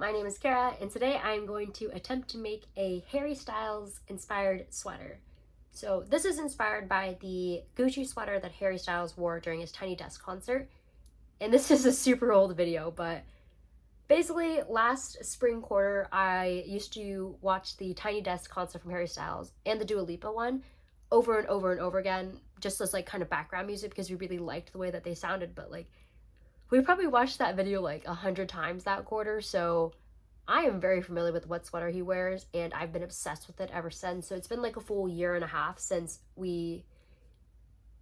my name is Kara, and today I'm going to attempt to make a Harry Styles inspired sweater. So this is inspired by the Gucci sweater that Harry Styles wore during his Tiny Desk concert. And this is a super old video, but basically last spring quarter I used to watch the Tiny Desk concert from Harry Styles and the Dua Lipa one over and over and over again, just as like kind of background music because we really liked the way that they sounded, but like we probably watched that video like 100 times that quarter, so I am very familiar with what sweater he wears, and I've been obsessed with it ever since. So it's been like a full year and a half since we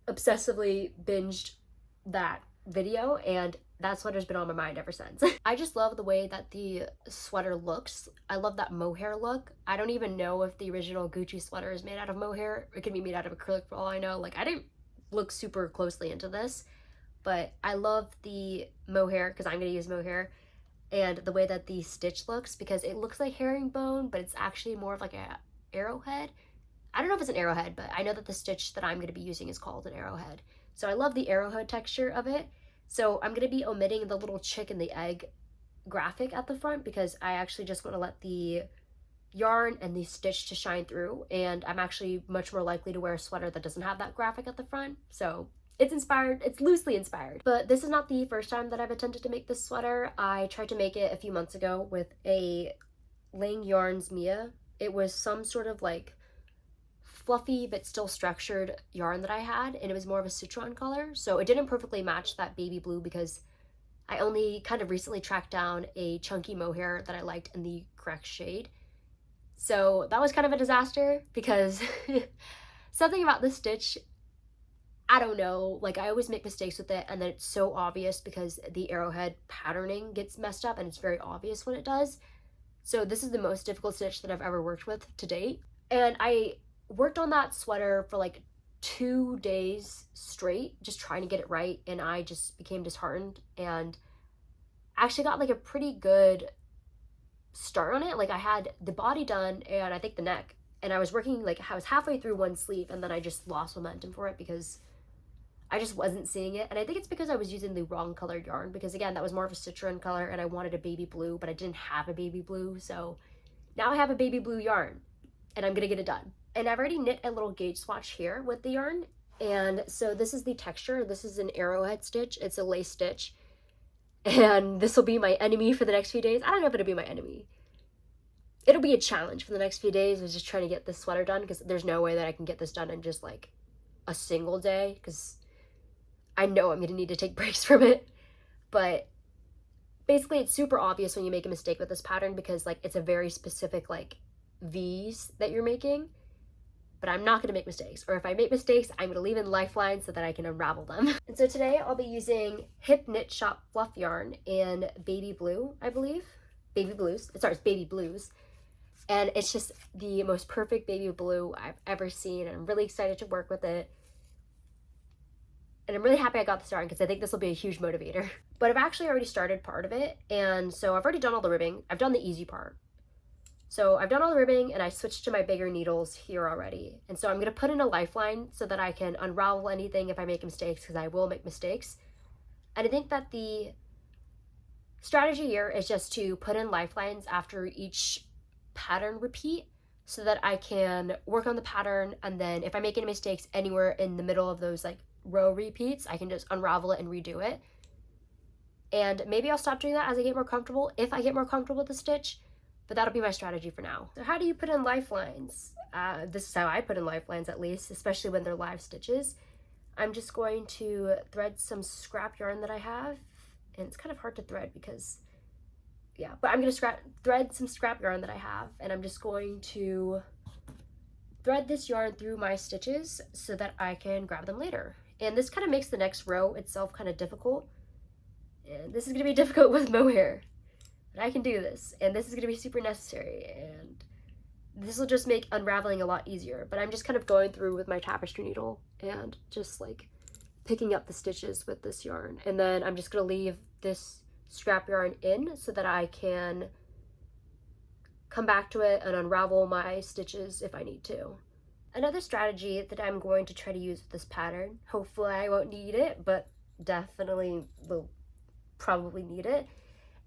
obsessively binged that video, and that sweater's been on my mind ever since. I just love the way that the sweater looks. I love that mohair look. I don't even know if the original Gucci sweater is made out of mohair. It could be made out of acrylic for all I know. Like, I didn't look super closely into this, but I love the mohair because I'm going to use mohair, and the way that the stitch looks, because it looks like herringbone, but it's actually more of like a arrowhead. I don't know if it's an arrowhead, but I know that the stitch that I'm going to be using is called an arrowhead. So I love the arrowhead texture of it. So I'm going to be omitting the little chick and the egg graphic at the front because I actually just want to let the yarn and the stitch to shine through, and I'm actually much more likely to wear a sweater that doesn't have that graphic at the front. So it's inspired, it's loosely inspired. But this is not the first time that I've attempted to make this sweater. I tried to make it a few months ago with a Lang Yarns Mia. It was some sort of like fluffy but still structured yarn that I had, and it was more of a citron color. So it didn't perfectly match that baby blue because I only kind of recently tracked down a chunky mohair that I liked in the correct shade. So that was kind of a disaster because something about this stitch, I don't know, like I always make mistakes with it, and then it's so obvious because the arrowhead patterning gets messed up and it's very obvious when it does. So this is the most difficult stitch that I've ever worked with to date. And I worked on that sweater for like 2 days straight, just trying to get it right, and I just became disheartened and actually got like a pretty good start on it. Like I had the body done and I think the neck, and I was working, like I was halfway through one sleeve and then I just lost momentum for it because I just wasn't seeing it. And I think it's because I was using the wrong colored yarn, because again, that was more of a citron color and I wanted a baby blue, but I didn't have a baby blue. So now I have a baby blue yarn and I'm gonna get it done. And I've already knit a little gauge swatch here with the yarn. And so this is the texture. This is an arrowhead stitch. It's a lace stitch. And this will be my enemy for the next few days. I don't know if it'll be my enemy. It'll be a challenge for the next few days. I was just trying to get this sweater done because there's no way that I can get this done in just like a single day, because I know I'm going to need to take breaks from it. But basically it's super obvious when you make a mistake with this pattern because like it's a very specific like V's that you're making. But I'm not going to make mistakes, or if I make mistakes, I'm going to leave in lifelines so that I can unravel them. And so today I'll be using Hip Knit Shop fluff yarn in baby blue, I believe. Baby blues. Sorry, it's baby blues. And it's just the most perfect baby blue I've ever seen, and I'm really excited to work with it. And I'm really happy I got this yarn because I think this will be a huge motivator. But I've actually already started part of it, and so I've already done all the ribbing. I've done the easy part. So I've done all the ribbing and I switched to my bigger needles here already. And so I'm going to put in a lifeline so that I can unravel anything if I make mistakes, because I will make mistakes. And I think that the strategy here is just to put in lifelines after each pattern repeat so that I can work on the pattern, and then if I make any mistakes anywhere in the middle of those like row repeats, I can just unravel it and redo it. And maybe I'll stop doing that as I get more comfortable, if I get more comfortable with the stitch, but that'll be my strategy for now. So how do you put in lifelines? This is how I put in lifelines, at least, especially when they're live stitches. I'm just going to thread some scrap yarn that I have, and it's kind of hard to thread because, yeah, but I'm gonna thread some scrap yarn that I have, and I'm just going to thread this yarn through my stitches so that I can grab them later. And this kind of makes the next row itself kind of difficult. And this is gonna be difficult with mohair, but I can do this, and this is gonna be super necessary, and this will just make unraveling a lot easier. But I'm just kind of going through with my tapestry needle and just like picking up the stitches with this yarn. And then I'm just gonna leave this scrap yarn in so that I can come back to it and unravel my stitches if I need to. Another strategy that I'm going to try to use with this pattern, hopefully I won't need it, but definitely will probably need it,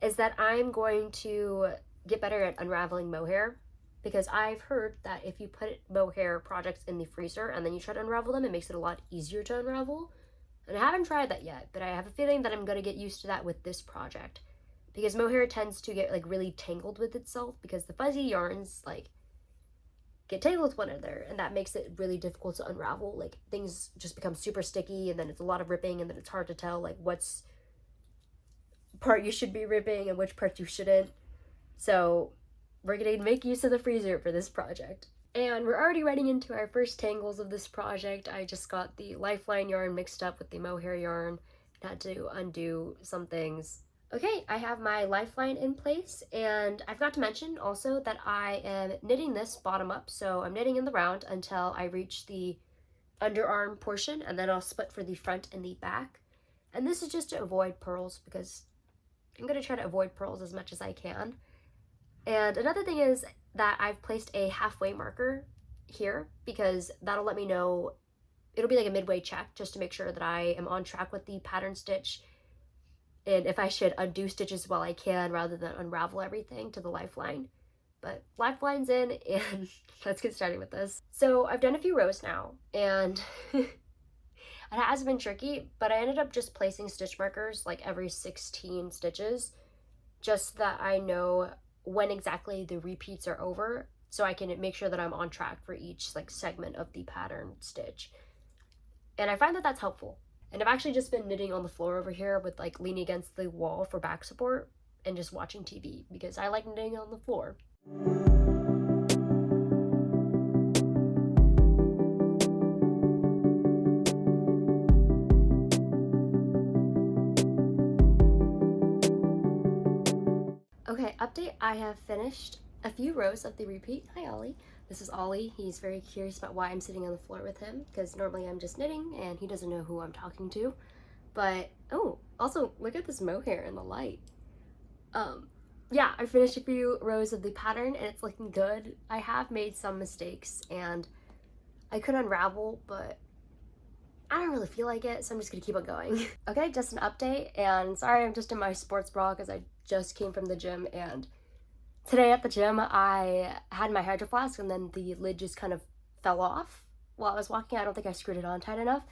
is that I'm going to get better at unraveling mohair, because I've heard that if you put mohair projects in the freezer and then you try to unravel them, it makes it a lot easier to unravel. And I haven't tried that yet, but I have a feeling that I'm going to get used to that with this project, because mohair tends to get like really tangled with itself because the fuzzy yarns like get tangled with one another, and that makes it really difficult to unravel. Like things just become super sticky, and then it's a lot of ripping, and then it's hard to tell like what's part you should be ripping and which parts you shouldn't. So we're gonna make use of the freezer for this project. And we're already running into our first tangles of this project. I just got the lifeline yarn mixed up with the mohair yarn. Had to undo some things. Okay, I have my lifeline in place, and I forgot to mention also that I am knitting this bottom up, so I'm knitting in the round until I reach the underarm portion, and then I'll split for the front and the back. And this is just to avoid purls, because I'm going to try to avoid purls as much as I can. And another thing is that I've placed a halfway marker here, because that'll let me know, it'll be like a midway check just to make sure that I am on track with the pattern stitch, and if I should undo stitches while I can rather than unravel everything to the lifeline. But lifeline's in, and let's get started with this. So I've done a few rows now, and it has been tricky, but I ended up just placing stitch markers like every 16 stitches, just that I know when exactly the repeats are over, so I can make sure that I'm on track for each like segment of the pattern stitch. And I find that that's helpful. And I've actually just been knitting on the floor over here with like leaning against the wall for back support and just watching TV, because I like knitting on the floor. Okay, update, I have finished a few rows of the repeat. Hi Ollie. This is Ollie. He's very curious about why I'm sitting on the floor with him, because normally I'm just knitting and he doesn't know who I'm talking to. But, oh, also look at this mohair in the light. Yeah, I finished a few rows of the pattern and it's looking good. I have made some mistakes and I could unravel, but I don't really feel like it, so I'm just gonna keep on going. Okay, just an update, and sorry I'm just in my sports bra because I just came from the gym, and today at the gym I had my Hydro Flask and then the lid just kind of fell off while I was walking. I don't think I screwed it on tight enough.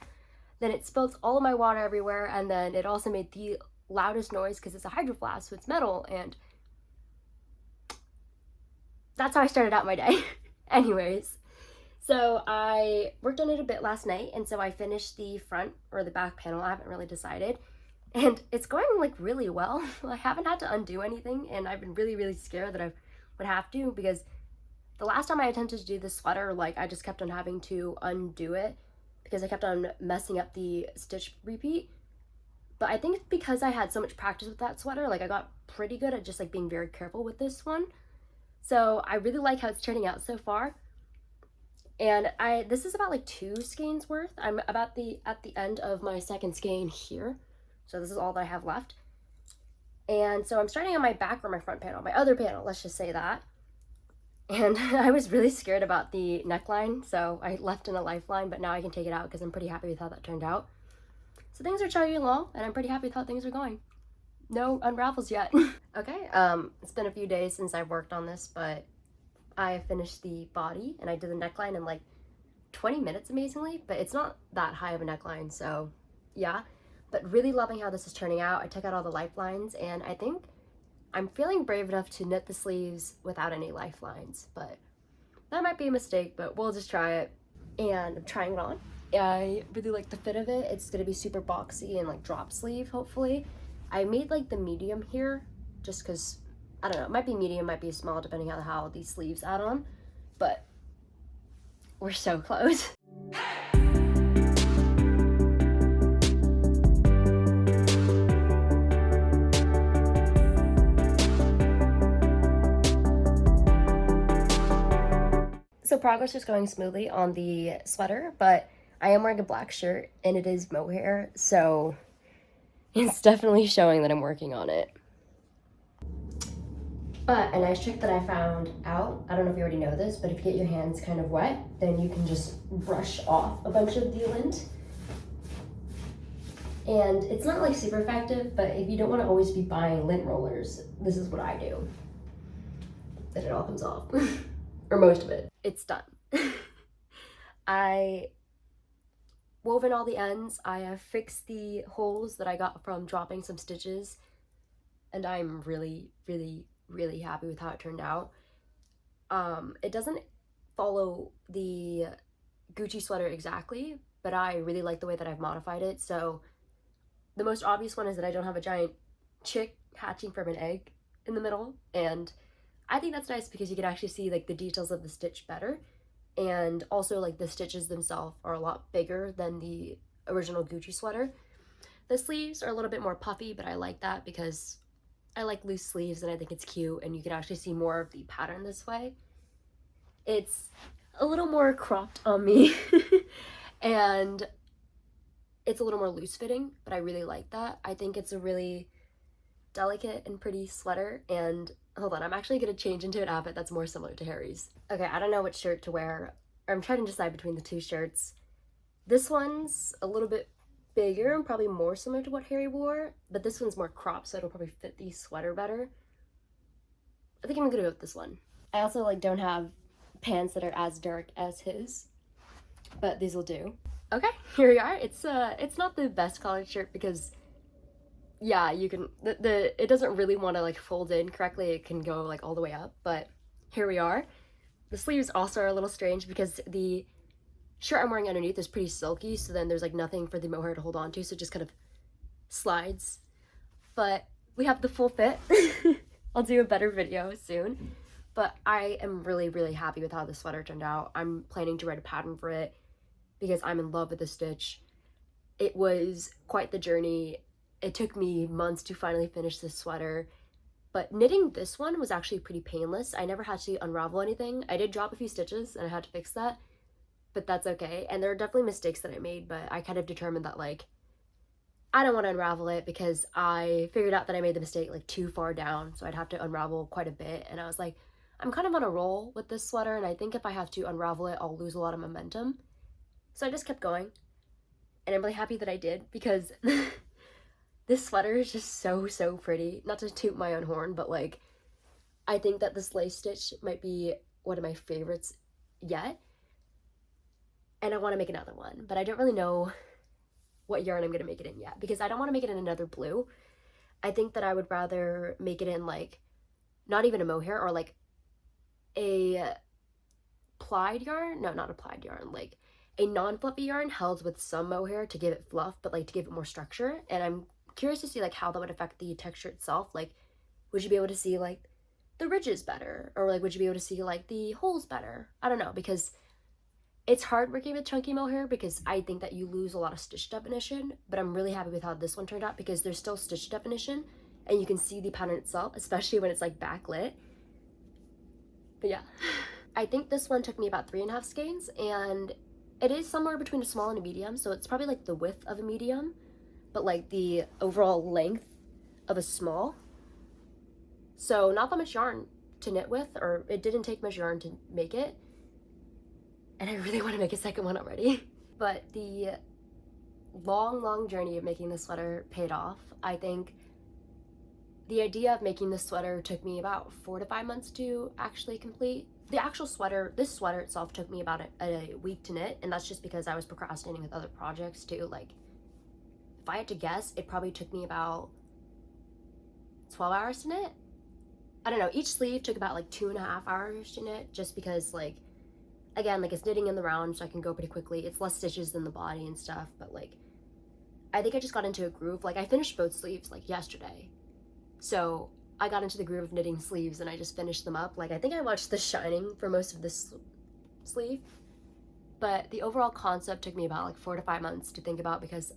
Then it spilled all of my water everywhere, and then it also made the loudest noise because it's a Hydro Flask, so it's metal, and that's how I started out my day. Anyways, so I worked on it a bit last night, and so I finished the front or the back panel. I haven't really decided. And it's going like really well. I haven't had to undo anything, and I've been really scared that I would have to, because the last time I attempted to do this sweater, like I just kept on having to undo it because I kept on messing up the stitch repeat. But I think it's because I had so much practice with that sweater, like I got pretty good at just like being very careful with this one. So I really like how it's turning out so far. And this is about like 2 skeins worth. I'm about at the end of my second skein here. So this is all that I have left. And so I'm starting on my back or my front panel, my other panel, let's just say that. And I was really scared about the neckline, so I left in a lifeline, but now I can take it out because I'm pretty happy with how that turned out. So things are chugging along, and I'm pretty happy with how things are going. No unravels yet. Okay, it's been a few days since I've worked on this, but I finished the body and I did the neckline in like 20 minutes, amazingly, but it's not that high of a neckline, so yeah. But really loving how this is turning out. I took out all the lifelines, and I think I'm feeling brave enough to knit the sleeves without any lifelines, but that might be a mistake, but we'll just try it. And I'm trying it on. I really like the fit of it. It's gonna be super boxy and like drop sleeve, hopefully. I made like the medium here just because, I don't know, it might be medium, might be small, depending on how these sleeves add on, but we're so close. So progress is going smoothly on the sweater, but I am wearing a black shirt and it is mohair, so it's definitely showing that I'm working on it. But a nice trick that I found out, I don't know if you already know this, but if you get your hands kind of wet, then you can just brush off a bunch of the lint. And it's not like super effective, but if you don't want to always be buying lint rollers, this is what I do. And it all comes off. Or most of it. It's done. I woven all the ends. I have fixed the holes that I got from dropping some stitches. And I'm really, really, really happy with how it turned out. It doesn't follow the Gucci sweater exactly, but I really like the way that I've modified it. So the most obvious one is that I don't have a giant chick hatching from an egg in the middle, and I think that's nice because you can actually see like the details of the stitch better, and also like the stitches themselves are a lot bigger than the original Gucci sweater. The sleeves are a little bit more puffy, but I like that because I like loose sleeves and I think it's cute, and you can actually see more of the pattern this way. It's a little more cropped on me and it's a little more loose fitting, but I really like that. I think it's a really delicate and pretty sweater. And hold on, I'm actually gonna change into an outfit that's more similar to Harry's. Okay, I don't know what shirt to wear. I'm trying to decide between the two shirts. This one's a little bit bigger and probably more similar to what Harry wore, but this one's more cropped, so it'll probably fit the sweater better. I think I'm gonna go with this one. I also like don't have pants that are as dark as his, but these will do. Okay, here we are. It's not the best collared shirt because yeah, you can it doesn't really want to like fold in correctly. It can go like all the way up, but here we are. The sleeves also are a little strange because the shirt I'm wearing underneath is pretty silky, so then there's like nothing for the mohair to hold on to, so it just kind of slides. But we have the full fit. I'll do a better video soon. But I am really, really happy with how the sweater turned out. I'm planning to write a pattern for it because I'm in love with the stitch. It was quite the journey. It took me months to finally finish this sweater. But knitting this one was actually pretty painless. I never had to unravel anything. I did drop a few stitches and I had to fix that, but that's okay. And there are definitely mistakes that I made, but I kind of determined that like, I don't want to unravel it because I figured out that I made the mistake like too far down, so I'd have to unravel quite a bit. And I was like, I'm kind of on a roll with this sweater, and I think if I have to unravel it, I'll lose a lot of momentum. So I just kept going, and I'm really happy that I did because this sweater is just so, so pretty. Not to toot my own horn, but like, I think that this lace stitch might be one of my favorites yet. And I want to make another one, but I don't really know what yarn I'm going to make it in yet because I don't want to make it in another blue. I think that I would rather make it in like, not even a mohair or like a plied yarn. No, not a plied yarn, like a non-fluffy yarn held with some mohair to give it fluff, but like to give it more structure. And I'm curious to see like how that would affect the texture itself. Like, would you be able to see like the ridges better, or like would you be able to see like the holes better? I don't know, because it's hard working with chunky mohair because I think that you lose a lot of stitch definition, but I'm really happy with how this one turned out because there's still stitch definition and you can see the pattern itself, especially when it's like backlit. But yeah, I think this one took me about 3.5 skeins, and it is somewhere between a small and a medium, so it's probably like the width of a medium, but like the overall length of a small. So not that much yarn to knit with, or it didn't take much yarn to make it. And I really want to make a second one already. But the long, long journey of making this sweater paid off. I think the idea of making this sweater took me about 4 to 5 months to actually complete. The actual sweater, this sweater itself took me about a week to knit, and that's just because I was procrastinating with other projects too. Like, if I had to guess, it probably took me about 12 hours to knit. I don't know, each sleeve took about like 2.5 hours to knit just because like, again, like it's knitting in the round, so I can go pretty quickly. It's less stitches than the body and stuff, but like, I think I just got into a groove. Like I finished both sleeves like yesterday. So I got into the groove of knitting sleeves and I just finished them up. Like I think I watched The Shining for most of this sleeve, but the overall concept took me about like 4 to 5 months to think about because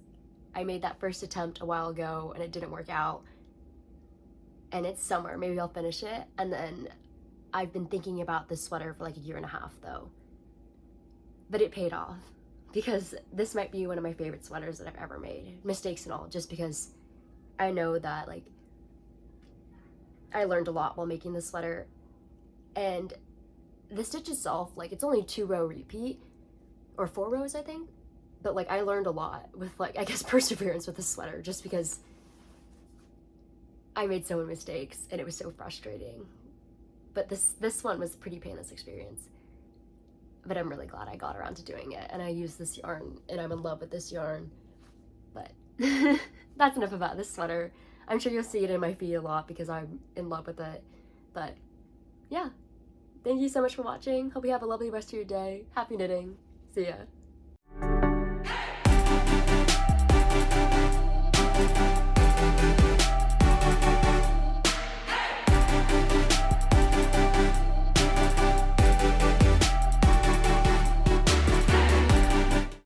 I made that first attempt a while ago and it didn't work out. And it's summer, maybe I'll finish it. And then I've been thinking about this sweater for like 1.5 years though. But it paid off because this might be one of my favorite sweaters that I've ever made, mistakes and all, just because I know that like I learned a lot while making this sweater. And the stitch itself, like it's only 2-row repeat or 4 rows I think, But like I learned a lot with like, I guess, perseverance with this sweater, just because I made so many mistakes and it was so frustrating. But this one was a pretty painless experience. But I'm really glad I got around to doing it, and I use this yarn, and I'm in love with this yarn. But that's enough about this sweater. I'm sure you'll see it in my feed a lot because I'm in love with it. But yeah, thank you so much for watching. Hope you have a lovely rest of your day. Happy knitting. See ya.